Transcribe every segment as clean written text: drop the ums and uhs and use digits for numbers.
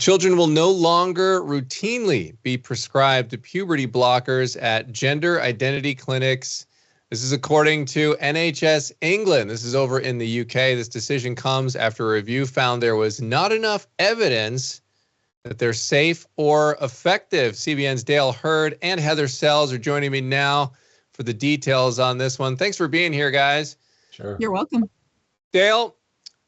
Children will no longer routinely be prescribed puberty blockers at gender identity clinics. This is according to NHS England. This is over in the UK. This decision comes after a review found there was not enough evidence that they're safe or effective. CBN's Dale Hurd and Heather Sells are joining me now for the details on this one. Thanks for being here, guys. Sure. You're welcome. Dale,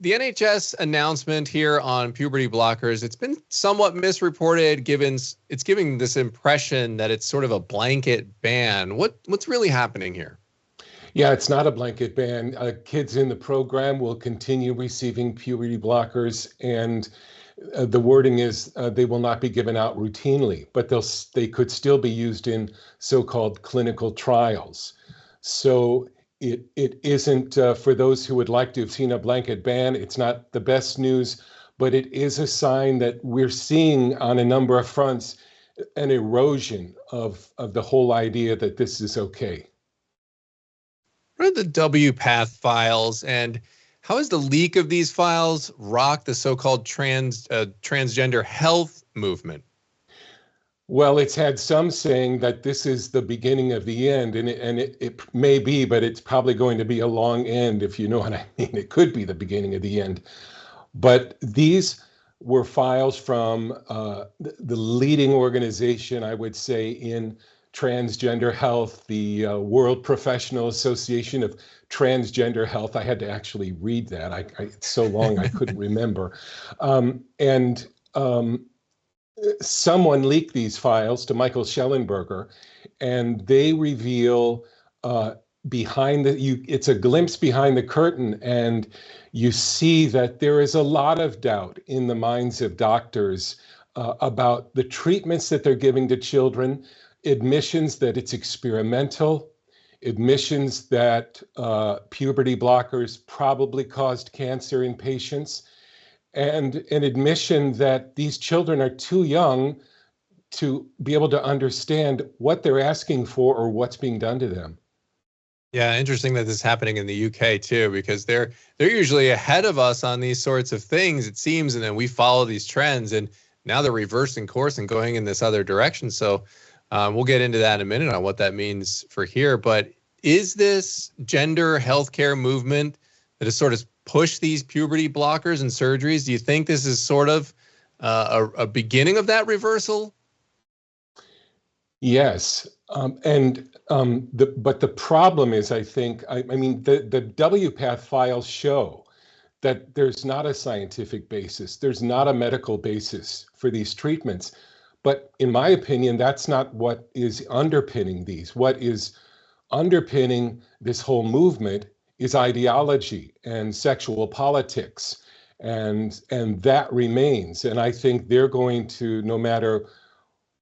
the NHS announcement here on puberty blockers, it's been somewhat misreported, it's giving this impression that it's sort of a blanket ban. What's really happening here? Yeah, it's not a blanket ban. Kids in the program will continue receiving puberty blockers, and the wording is they will not be given out routinely, but they could still be used in so-called clinical trials. So it isn't, for those who would like to have seen a blanket ban, it's not the best news, but it is a sign that we're seeing on a number of fronts an erosion of the whole idea that this is okay. What are the WPATH files, and how has the leak of these files rocked the so-called transgender health movement? Well, it's had some saying that this is the beginning of the end, and it may be, but it's probably going to be a long end, if you know what I mean. It could be the beginning of the end. But these were files from the leading organization, I would say, in transgender health, the World Professional Association of Transgender Health. I had to actually read that. It's so long I couldn't remember. Someone leaked these files to Michael Schellenberger, and they reveal it's a glimpse behind the curtain, and you see that there is a lot of doubt in the minds of doctors about the treatments that they're giving to children, admissions that it's experimental, admissions that puberty blockers probably caused cancer in patients, and an admission that these children are too young to be able to understand what they're asking for or what's being done to them. Yeah, interesting that this is happening in the UK too, because they're usually ahead of us on these sorts of things, it seems, and then we follow these trends, and now they're reversing course and going in this other direction. So we'll get into that in a minute on what that means for here. But is this gender healthcare movement that has sort of pushed these puberty blockers and surgeries, do you think this is sort of a beginning of that reversal? Yes. But the problem is, I think, I mean, the WPATH files show that there's not a scientific basis. There's not a medical basis for these treatments. But in my opinion, that's not what is underpinning these. What is underpinning this whole movement is ideology and sexual politics, and that remains. And I think they're going to, no matter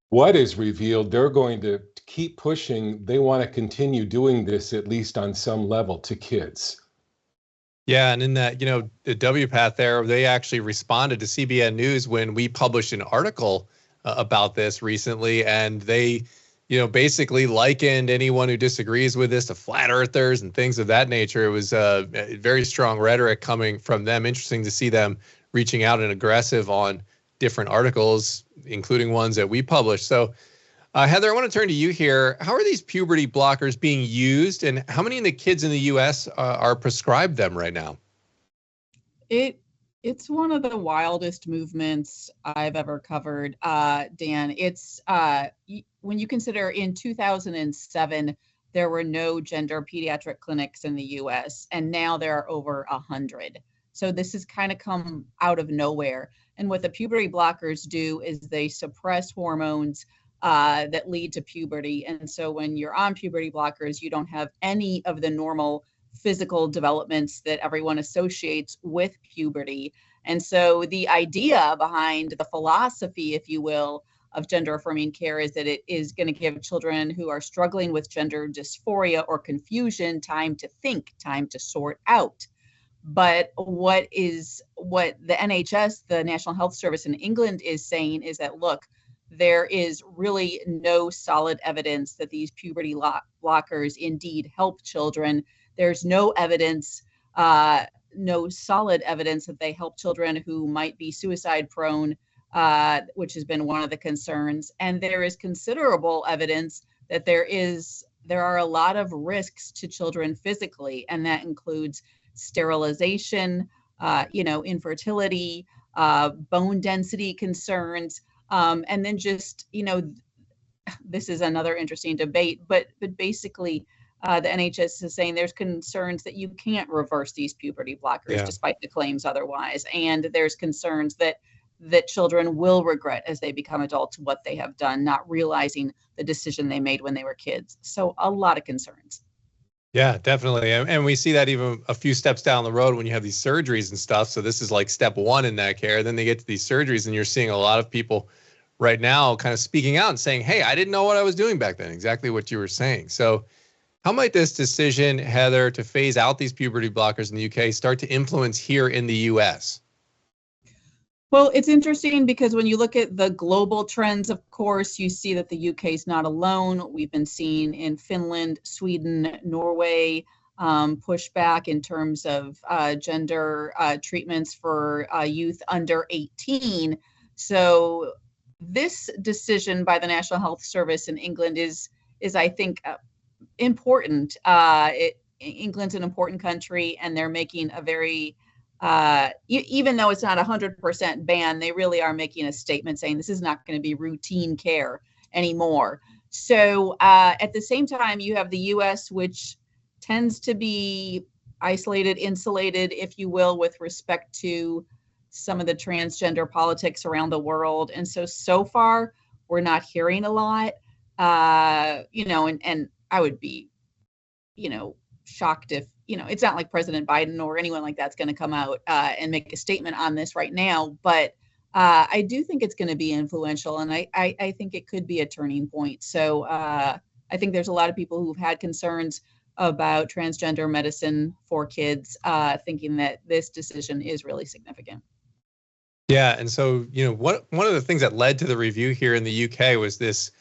what is revealed, they're going to keep pushing. They want to continue doing this, at least on some level, to kids. Yeah, and in that, the WPATH there, they actually responded to CBN News when we published an article about this recently, and they basically likened anyone who disagrees with this to flat earthers and things of that nature. It was very strong rhetoric coming from them. Interesting to see them reaching out and aggressive on different articles, including ones that we published. So Heather, I want to turn to you here. How are these puberty blockers being used, and how many of the kids in the U.S. are prescribed them right now? It's one of the wildest movements I've ever covered, Dan. It's when you consider in 2007, there were no gender pediatric clinics in the US, and now there are over 100. So this has kind of come out of nowhere. And what the puberty blockers do is they suppress hormones that lead to puberty. And so when you're on puberty blockers, you don't have any of the normal physical developments that everyone associates with puberty. And so the idea behind the philosophy, if you will, of gender affirming care is that it is going to give children who are struggling with gender dysphoria or confusion time to think, time to sort out. But what the NHS, the National Health Service in England, is saying is that, look, there is really no solid evidence that these puberty blockers indeed help children. There's no evidence, no solid evidence that they help children who might be suicide prone which has been one of the concerns. And there is considerable evidence that there are a lot of risks to children physically, and that includes sterilization, infertility, bone density concerns, and then just, this is another interesting debate, but basically the NHS is saying there's concerns that you can't reverse these puberty blockers despite the claims otherwise. And there's concerns that children will regret as they become adults what they have done, not realizing the decision they made when they were kids. So a lot of concerns. Yeah, definitely. And we see that even a few steps down the road when you have these surgeries and stuff. So this is like step one in that care. Then they get to these surgeries and you're seeing a lot of people right now kind of speaking out and saying, hey, I didn't know what I was doing back then. Exactly what you were saying. So how might this decision, Heather, to phase out these puberty blockers in the UK start to influence here in the US? Well, it's interesting because when you look at the global trends, of course, you see that the UK is not alone. We've been seeing in Finland, Sweden, Norway, pushback in terms of gender treatments for youth under 18. So this decision by the National Health Service in England is I think, important. England's an important country, and they're making a very even though it's not 100% ban, they really are making a statement saying this is not going to be routine care anymore. So at the same time, you have the US, which tends to be isolated, insulated, if you will, with respect to some of the transgender politics around the world. And so far, we're not hearing a lot, and I would be, shocked if, it's not like President Biden or anyone like that's going to come out and make a statement on this right now. But I do think it's going to be influential, and I think it could be a turning point. So I think there's a lot of people who've had concerns about transgender medicine for kids, thinking that this decision is really significant. Yeah, and so, one of the things that led to the review here in the UK was this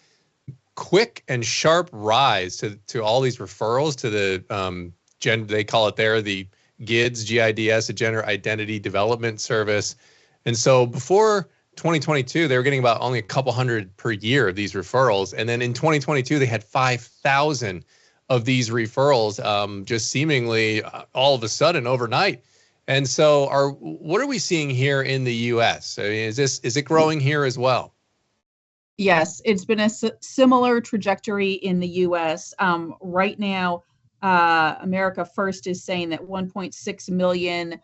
quick and sharp rise to all these referrals to the they call it there the GIDS, GIDS, a Gender Identity Development Service. And so before 2022, they were getting about only a couple hundred per year of these referrals. And then in 2022, they had 5,000 of these referrals, just seemingly all of a sudden overnight. And so what are we seeing here in the US? I mean, is it growing here as well? Yes, it's been a similar trajectory in the US. Right now, America First is saying that 1.6 million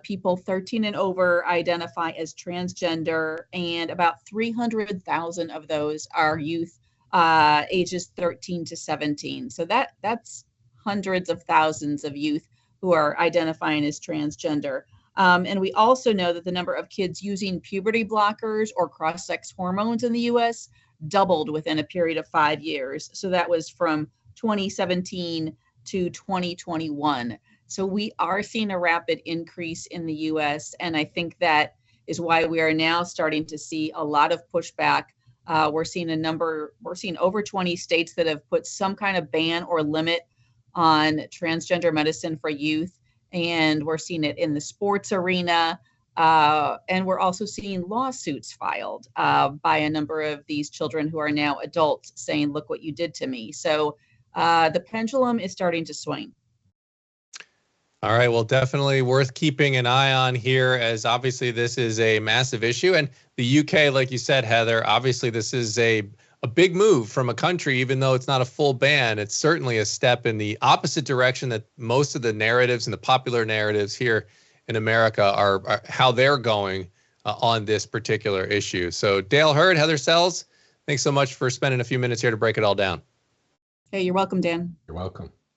people 13 and over identify as transgender, and about 300,000 of those are youth ages 13 to 17. So that's hundreds of thousands of youth who are identifying as transgender. And we also know that the number of kids using puberty blockers or cross-sex hormones in the US doubled within a period of 5 years. So that was from 2017 to 2021. So we are seeing a rapid increase in the US, and I think that is why we are now starting to see a lot of pushback. We're seeing over 20 states that have put some kind of ban or limit on transgender medicine for youth. And we're seeing it in the sports arena. And we're also seeing lawsuits filed by a number of these children who are now adults saying, look what you did to me. So the pendulum is starting to swing. All right. Well, definitely worth keeping an eye on here, as obviously this is a massive issue. And the UK, like you said, Heather, obviously this is a big move from a country, even though it's not a full ban. It's certainly a step in the opposite direction that most of the narratives and the popular narratives here in America are how they're going on this particular issue. So Dale Hurd, Heather Sells, thanks so much for spending a few minutes here to break it all down. Hey, you're welcome, Dan. You're welcome.